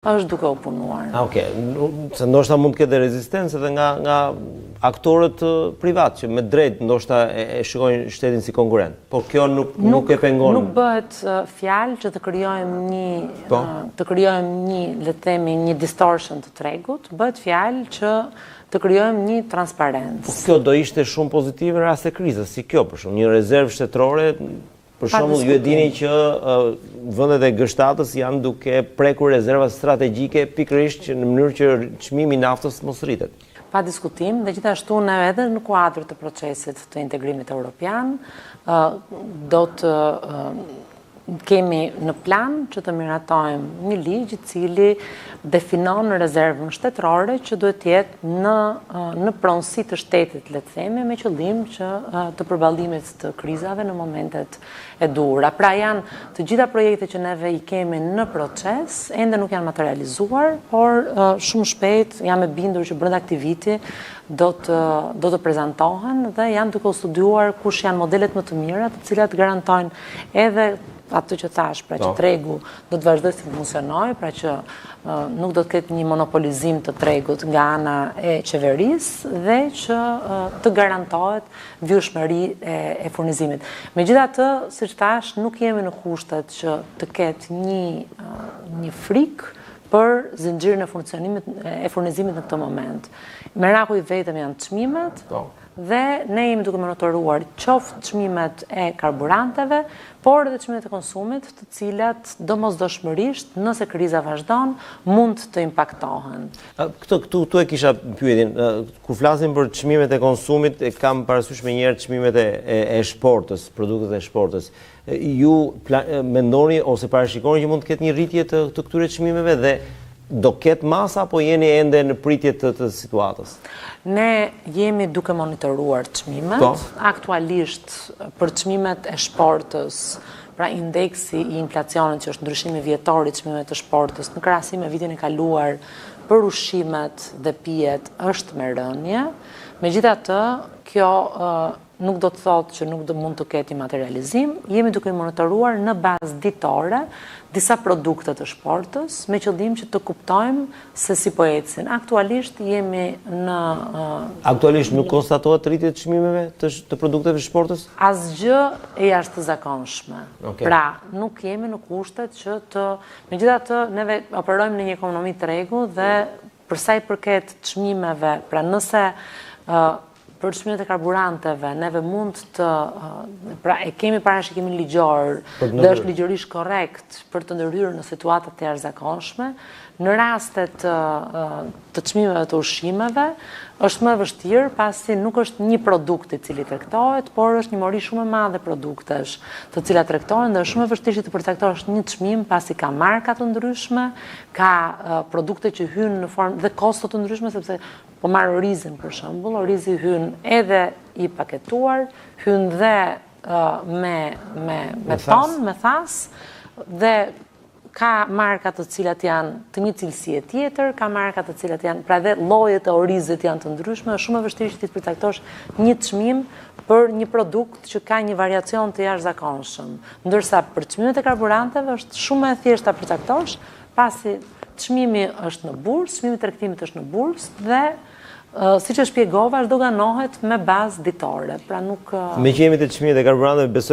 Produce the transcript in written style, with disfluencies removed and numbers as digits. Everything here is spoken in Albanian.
është duke u punuar. Okej, se ndoshta mund të ketë rezistencë edhe nga aktorët privat që me drejt ndoshta e shikojnë shtetin si konkurrent. Por kjo nuk e pengon. Nuk bëhet fjalë që të krijojmë një, le të themi, një distortion të tregut, bëhet fjalë që të krijojmë një transparencë. Kjo do ishte shumë pozitive në rast të krizës, si kjo për shembull, një rezervë shtetërore. Për shembull, ju e dini që vendet e G7-s janë duke prekur rezerva strategjike pikërisht në mënyrë që çmimi i naftës mos rritet. Pa diskutim, dhe gjithashtu ne edhe në kuadër të procesit të integrimit evropian do të kemi në plan që të miratojmë një ligj I cili definon rezervën shtetërore që duhet të jetë në pronësi të shtetit, le të themi, me qëllim që të përballimit të krizave në momentet e duhura. Pra janë të gjitha projekte që neve I kemi në proces, ende nuk janë materializuar, por shumë shpejt jam e bindur që brenda këtij viti do të prezantohen dhe janë duke u studiuar kush janë modelet më të mira, të cilat garantojnë edhe atë që thash, pra që tregu do të vazhdojë të funksionojë, pra që nuk do të ketë një monopolizim të tregut nga ana e qeverisë dhe që të garantohet vjeshmëri e furnizimit. Megjithatë, siç thash, nuk jemi në kushtet që të ketë një frikë për zinxhirin e furnizimit në këtë moment. Meraku I vetëm janë çmimet, dhe ne jemi duke monitoruar qoftë çmimet e karburanteve, por edhe çmimet e konsumit, të cilat domosdoshmërisht, nëse kriza vazhdon, mund të impaktohen. Këtu e kisha pyetjen, kur flasim për çmimet e konsumit, e kam parasysh menjëherë çmimet e shportës, produktet e shportës. Ju mendoni ose parashikoni që mund të ketë një rritje të këtyre çmimeve dhe do ketë masa apo jeni ende në pritje të situatës? Ne jemi duke monitoruar çmimet. Aktualisht për çmimet e shportës, pra indeksi I inflacionit që është ndryshimi vjetor I çmimeve të shportës në krahasim me vitin e kaluar për ushqimet dhe pijet është me rënje. Megjithatë, kjo nuk do të thotë që nuk do mund të ketë materializim. Jemi duke monitoruar në bazë ditore disa produkte të shportës me qëllim që të kuptojmë se si po ecin. Aktualisht jemi Aktualisht nuk konstatohet rritje të çmimeve të produkteve të shportës? Asgjë e jashtëzakonshme. Pra, nuk jemi në kushtet që të megjithatë neve operojmë në një ekonomi tregu dhe për sa I përket çmimeve, pra nëse për çmimet e karburanteve, neve mund të, pra e kemi parashikimin ligjor dhe është ligjërisht korrekt për të ndërhyrë në situata të jashtëzakonshme, në rastet të çmimeve të ushqimeve, është më vështirë pasi nuk është një produkt I cili tregtohet, por është një mori shumë e madhe produktesh të cilat tregtohen dhe është shumë e vështirë që të përcaktosh një çmim pasi ka marka të ndryshme, ka produkte që hyjnë në formë dhe kosto të ndryshme sepse po marr orizin për shembull, orizi hyn edhe I paketuar, hyn dhe me ton, me thas dhe ka marka të cilat janë të një cilësie tjetër, ka marka të cilat janë, pra dhe llojet e orizit janë të ndryshme, është shumë e vështirë që ti të përcaktosh një çmim për një produkt që ka një variacion të jashtëzakonshëm. Ndërsa për çmimet e karburanteve është shumë e thjeshtë ta përcaktosh, pasi çmimi është në bursë, çmimi I tregtimit është në bursë dhe siç e shpjegova, çdo ganohet me bazë ditore. Pra nuk Me që jemi të çmimet e karburanteve, besoj